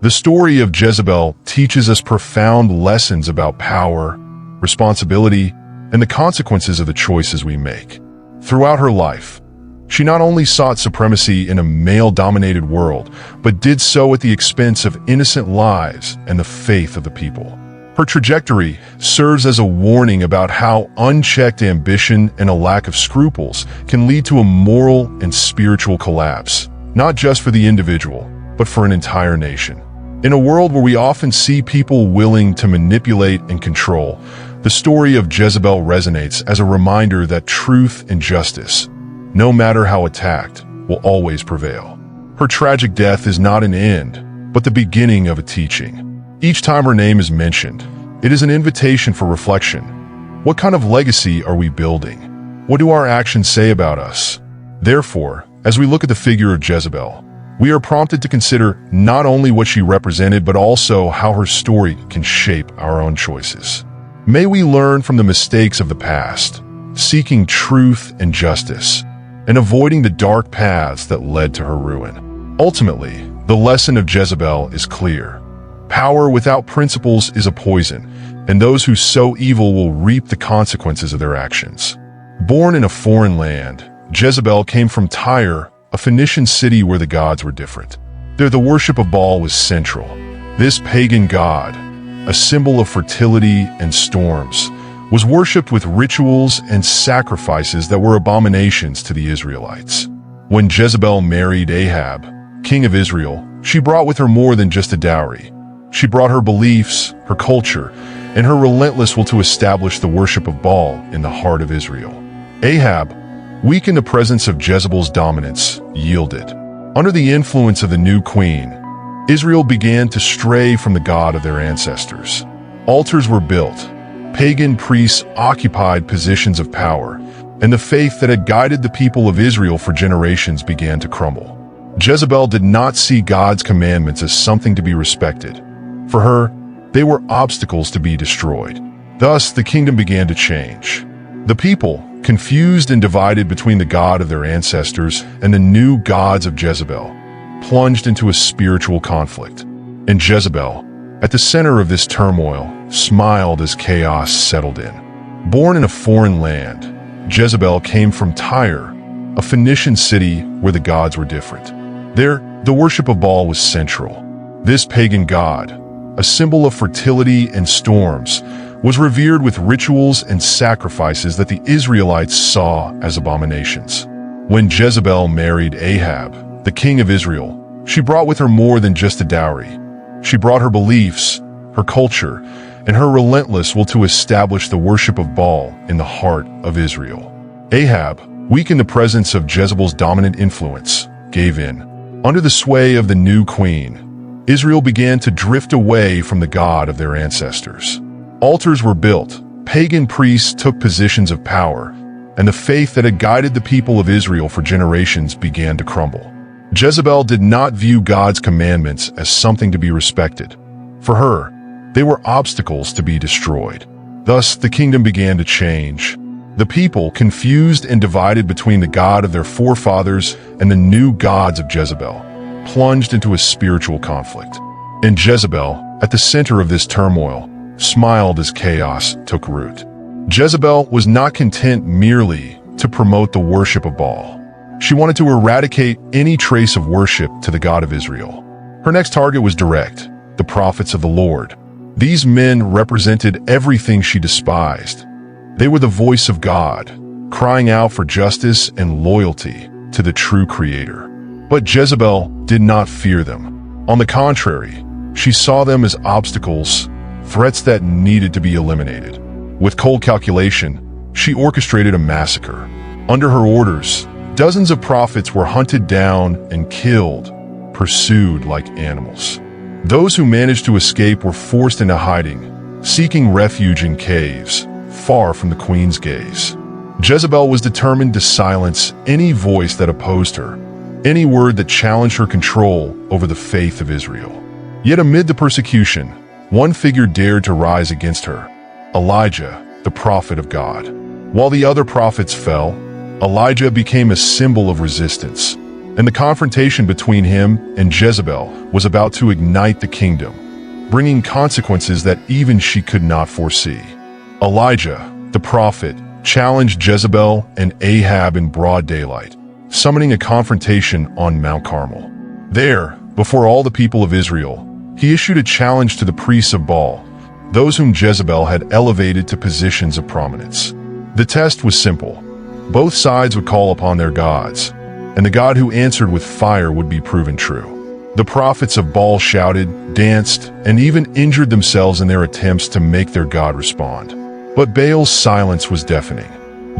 The story of Jezebel teaches us profound lessons about power, responsibility, and the consequences of the choices we make. Throughout her life, she not only sought supremacy in a male-dominated world, but did so at the expense of innocent lives and the faith of the people. Her trajectory serves as a warning about how unchecked ambition and a lack of scruples can lead to a moral and spiritual collapse, not just for the individual, but for an entire nation. In a world where we often see people willing to manipulate and control, the story of Jezebel resonates as a reminder that truth and justice, no matter how attacked, will always prevail. Her tragic death is not an end, but the beginning of a teaching. Each time her name is mentioned, it is an invitation for reflection. What kind of legacy are we building? What do our actions say about us? Therefore, as we look at the figure of Jezebel, we are prompted to consider not only what she represented, but also how her story can shape our own choices. May we learn from the mistakes of the past, seeking truth and justice, and avoiding the dark paths that led to her ruin. Ultimately, the lesson of Jezebel is clear. Power without principles is a poison, and those who sow evil will reap the consequences of their actions. Born in a foreign land, Jezebel came from Tyre, a Phoenician city where the gods were different. There, the worship of Baal was central. This pagan god, a symbol of fertility and storms, was worshipped with rituals and sacrifices that were abominations to the Israelites. When Jezebel married Ahab, king of Israel, she brought with her more than just a dowry. She brought her beliefs, her culture, and her relentless will to establish the worship of Baal in the heart of Israel. Ahab, weak in the presence of Jezebel's dominance, yielded. Under the influence of the new queen, Israel began to stray from the God of their ancestors. Altars were built, pagan priests occupied positions of power, and the faith that had guided the people of Israel for generations began to crumble. Jezebel did not see God's commandments as something to be respected. For her, they were obstacles to be destroyed. Thus, the kingdom began to change. The people, confused and divided between the God of their ancestors and the new gods of Jezebel, plunged into a spiritual conflict. And Jezebel, at the center of this turmoil, smiled as chaos settled in. Born in a foreign land, Jezebel came from Tyre, a Phoenician city where the gods were different. There, the worship of Baal was central. This pagan god, a symbol of fertility and storms, was revered with rituals and sacrifices that the Israelites saw as abominations. When Jezebel married Ahab, the king of Israel, she brought with her more than just a dowry. She brought her beliefs, her culture, and her relentless will to establish the worship of Baal in the heart of Israel. Ahab, weak in the presence of Jezebel's dominant influence, gave in. Under the sway of the new queen, Israel began to drift away from the God of their ancestors. Altars were built, pagan priests took positions of power, and the faith that had guided the people of Israel for generations began to crumble. Jezebel did not view God's commandments as something to be respected. For her, they were obstacles to be destroyed. Thus, the kingdom began to change. The people, confused and divided between the God of their forefathers and the new gods of Jezebel, plunged into a spiritual conflict. And Jezebel, at the center of this turmoil, smiled as chaos took root. Jezebel was not content merely to promote the worship of Baal. She wanted to eradicate any trace of worship to the God of Israel. Her next target was direct: the prophets of the Lord. These men represented everything she despised. They were the voice of God, crying out for justice and loyalty to the true Creator. But Jezebel did not fear them. On the contrary, she saw them as obstacles, threats that needed to be eliminated. With cold calculation, she orchestrated a massacre. Under her orders, dozens of prophets were hunted down and killed, pursued like animals. Those who managed to escape were forced into hiding, seeking refuge in caves, far from the queen's gaze. Jezebel was determined to silence any voice that opposed her, any word that challenged her control over the faith of Israel. Yet amid the persecution, one figure dared to rise against her: Elijah, the prophet of God. While the other prophets fell, Elijah became a symbol of resistance, and the confrontation between him and Jezebel was about to ignite the kingdom, bringing consequences that even she could not foresee. Elijah, the prophet, challenged Jezebel and Ahab in broad daylight, summoning a confrontation on Mount Carmel. There, before all the people of Israel, he issued a challenge to the priests of Baal, those whom Jezebel had elevated to positions of prominence. The test was simple. Both sides would call upon their gods, and the God who answered with fire would be proven true. The prophets of Baal shouted, danced, and even injured themselves in their attempts to make their God respond. But Baal's silence was deafening.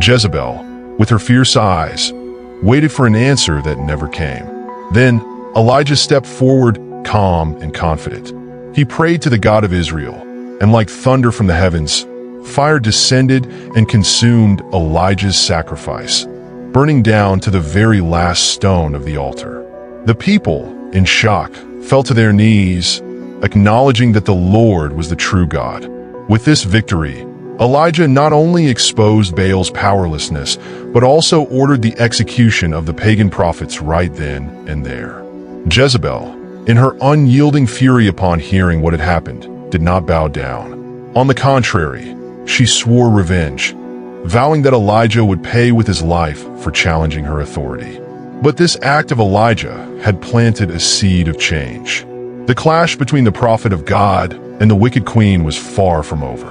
Jezebel, with her fierce eyes, waited for an answer that never came. Then Elijah stepped forward, calm and confident. He prayed to the God of Israel, and like thunder from the heavens, fire descended and consumed Elijah's sacrifice, burning down to the very last stone of the altar. The people, in shock, fell to their knees, acknowledging that the Lord was the true God. With this victory, Elijah not only exposed Baal's powerlessness, but also ordered the execution of the pagan prophets right then and there. Jezebel, in her unyielding fury upon hearing what had happened, did not bow down. On the contrary, she swore revenge, vowing that Elijah would pay with his life for challenging her authority. But this act of Elijah had planted a seed of change. The clash between the prophet of God and the wicked queen was far from over.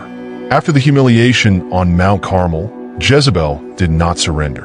After the humiliation on Mount Carmel, Jezebel did not surrender.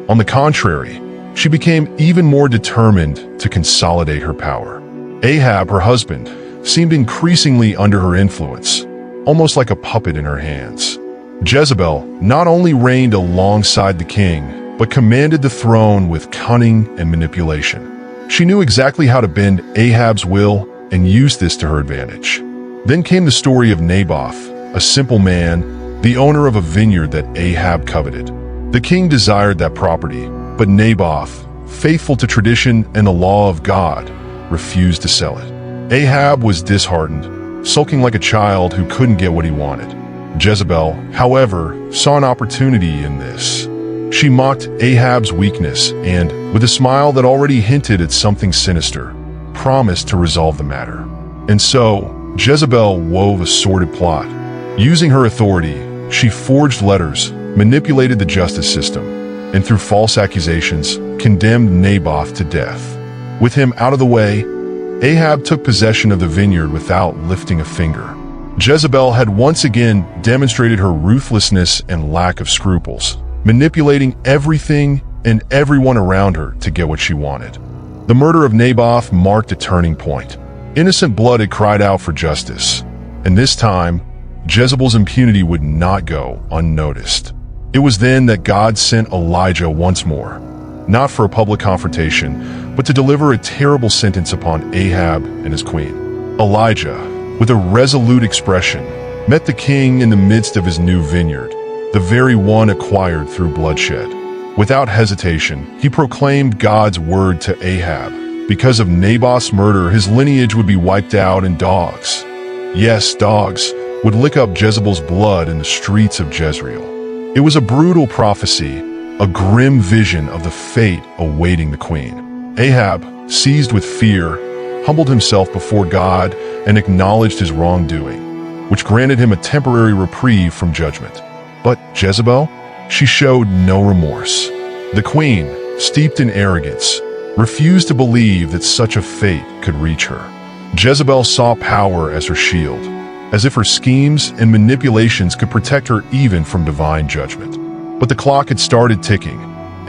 On the contrary, she became even more determined to consolidate her power. Ahab, her husband, seemed increasingly under her influence, almost like a puppet in her hands. Jezebel not only reigned alongside the king, but commanded the throne with cunning and manipulation. She knew exactly how to bend Ahab's will and used this to her advantage. Then came the story of Naboth, a simple man, the owner of a vineyard that Ahab coveted. The king desired that property, but Naboth, faithful to tradition and the law of God, refused to sell it. Ahab was disheartened, sulking like a child who couldn't get what he wanted. Jezebel, however, saw an opportunity in this. She mocked Ahab's weakness and, with a smile that already hinted at something sinister, promised to resolve the matter. And so, Jezebel wove a sordid plot. Using her authority, she forged letters, manipulated the justice system, and through false accusations, condemned Naboth to death. With him out of the way, Ahab took possession of the vineyard without lifting a finger. Jezebel had once again demonstrated her ruthlessness and lack of scruples, manipulating everything and everyone around her to get what she wanted. The murder of Naboth marked a turning point. Innocent blood had cried out for justice, and this time, Jezebel's impunity would not go unnoticed. It was then that God sent Elijah once more, not for a public confrontation, but to deliver a terrible sentence upon Ahab and his queen. Elijah, with a resolute expression, met the king in the midst of his new vineyard, the very one acquired through bloodshed. Without hesitation, he proclaimed God's word to Ahab. Because of Naboth's murder, his lineage would be wiped out, and dogs, yes, dogs, would lick up Jezebel's blood in the streets of Jezreel. It was a brutal prophecy, a grim vision of the fate awaiting the queen. Ahab, seized with fear, humbled himself before God and acknowledged his wrongdoing, which granted him a temporary reprieve from judgment. But Jezebel? She showed no remorse. The queen, steeped in arrogance, refused to believe that such a fate could reach her. Jezebel saw power as her shield, as if her schemes and manipulations could protect her even from divine judgment. But the clock had started ticking,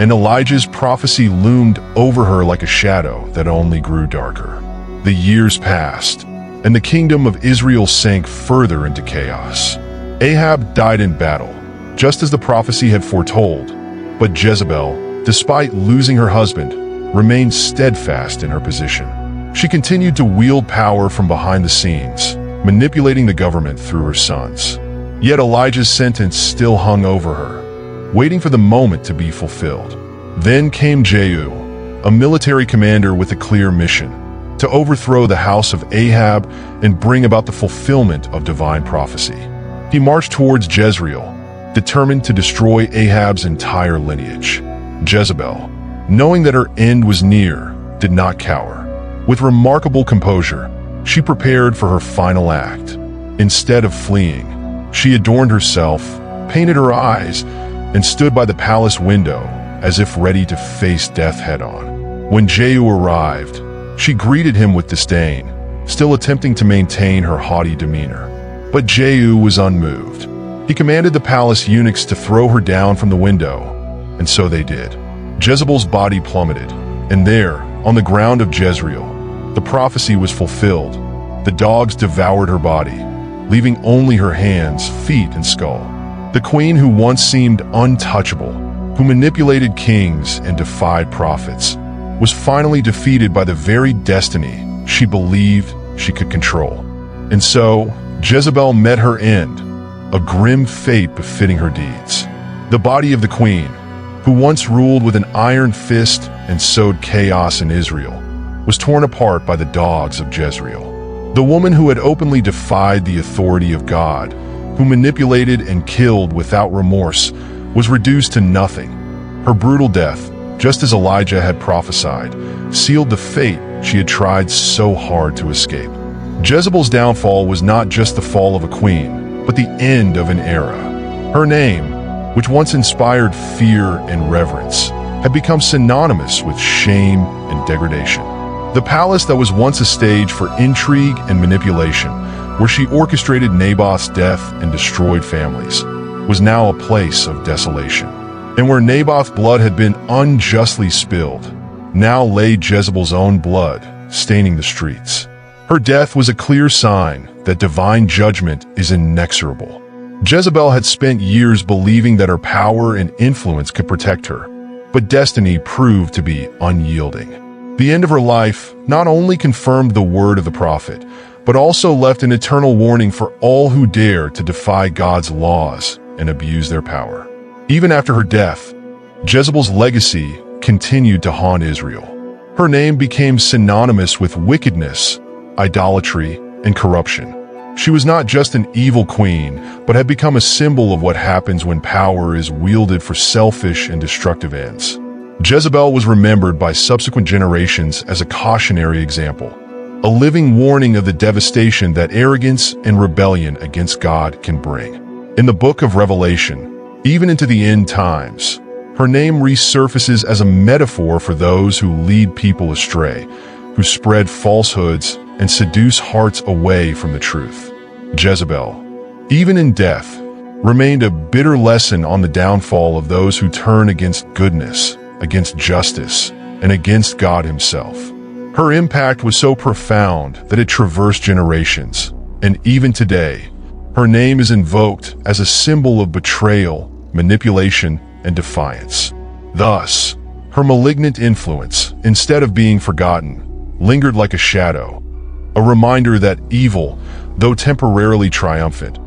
and Elijah's prophecy loomed over her like a shadow that only grew darker. The years passed, and the kingdom of Israel sank further into chaos. Ahab died in battle, just as the prophecy had foretold, but Jezebel, despite losing her husband, remained steadfast in her position. She continued to wield power from behind the scenes, manipulating the government through her sons. Yet Elijah's sentence still hung over her, waiting for the moment to be fulfilled. Then came Jehu, a military commander with a clear mission: to overthrow the house of Ahab and bring about the fulfillment of divine prophecy. He marched towards Jezreel, determined to destroy Ahab's entire lineage. Jezebel, knowing that her end was near, did not cower. With remarkable composure, she prepared for her final act. Instead of fleeing, she adorned herself, painted her eyes, and stood by the palace window as if ready to face death head-on. When Jehu arrived, she greeted him with disdain, still attempting to maintain her haughty demeanor. But Jehu was unmoved. He commanded the palace eunuchs to throw her down from the window, and so they did. Jezebel's body plummeted, and there, on the ground of Jezreel, the prophecy was fulfilled. The dogs devoured her body, leaving only her hands, feet, and skull. The queen who once seemed untouchable, who manipulated kings and defied prophets, was finally defeated by the very destiny she believed she could control. And so, Jezebel met her end, a grim fate befitting her deeds. The body of the queen, who once ruled with an iron fist and sowed chaos in Israel, was torn apart by the dogs of Jezreel. The woman who had openly defied the authority of God, who manipulated and killed without remorse, was reduced to nothing. Her brutal death, just as Elijah had prophesied, sealed the fate she had tried so hard to escape. Jezebel's downfall was not just the fall of a queen, but the end of an era. Her name, which once inspired fear and reverence, had become synonymous with shame and degradation. The palace that was once a stage for intrigue and manipulation, where she orchestrated Naboth's death and destroyed families, was now a place of desolation. And where Naboth's blood had been unjustly spilled, now lay Jezebel's own blood, staining the streets. Her death was a clear sign that divine judgment is inexorable. Jezebel had spent years believing that her power and influence could protect her, but destiny proved to be unyielding. The end of her life not only confirmed the word of the prophet, but also left an eternal warning for all who dare to defy God's laws and abuse their power. Even after her death, Jezebel's legacy continued to haunt Israel. Her name became synonymous with wickedness, idolatry, and corruption. She was not just an evil queen, but had become a symbol of what happens when power is wielded for selfish and destructive ends. Jezebel was remembered by subsequent generations as a cautionary example, a living warning of the devastation that arrogance and rebellion against God can bring. In the book of Revelation, even into the end times, her name resurfaces as a metaphor for those who lead people astray, who spread falsehoods and seduce hearts away from the truth. Jezebel, even in death, remained a bitter lesson on the downfall of those who turn against goodness, against justice, and against God himself. Her impact was so profound that it traversed generations, and even today, her name is invoked as a symbol of betrayal, manipulation, and defiance. Thus, her malignant influence, instead of being forgotten, lingered like a shadow, a reminder that evil, though temporarily triumphant,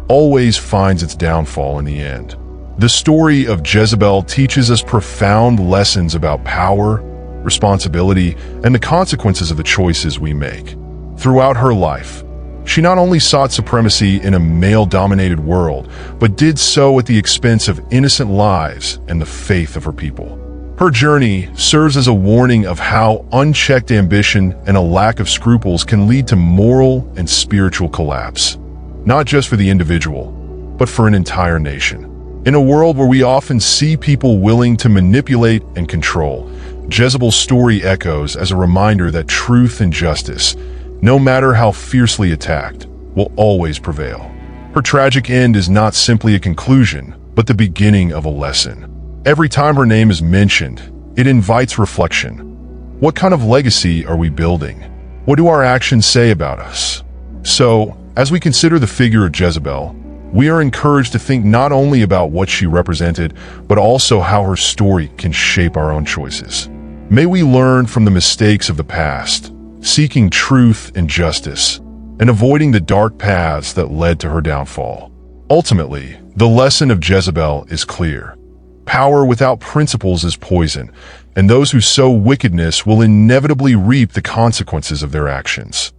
always finds its downfall in the end. The story of Jezebel teaches us profound lessons about power, responsibility, and the consequences of the choices we make. Throughout her life, she not only sought supremacy in a male-dominated world, but did so at the expense of innocent lives and the faith of her people. Her journey serves as a warning of how unchecked ambition and a lack of scruples can lead to moral and spiritual collapse, not just for the individual, but for an entire nation. In a world where we often see people willing to manipulate and control, Jezebel's story echoes as a reminder that truth and justice, no matter how fiercely attacked, will always prevail. Her tragic end is not simply a conclusion, but the beginning of a lesson. Every time her name is mentioned, it invites reflection. What kind of legacy are we building? What do our actions say about us? So, as we consider the figure of Jezebel, we are encouraged to think not only about what she represented, but also how her story can shape our own choices. May we learn from the mistakes of the past, seeking truth and justice, and avoiding the dark paths that led to her downfall. Ultimately, the lesson of Jezebel is clear. Power without principles is poison, and those who sow wickedness will inevitably reap the consequences of their actions.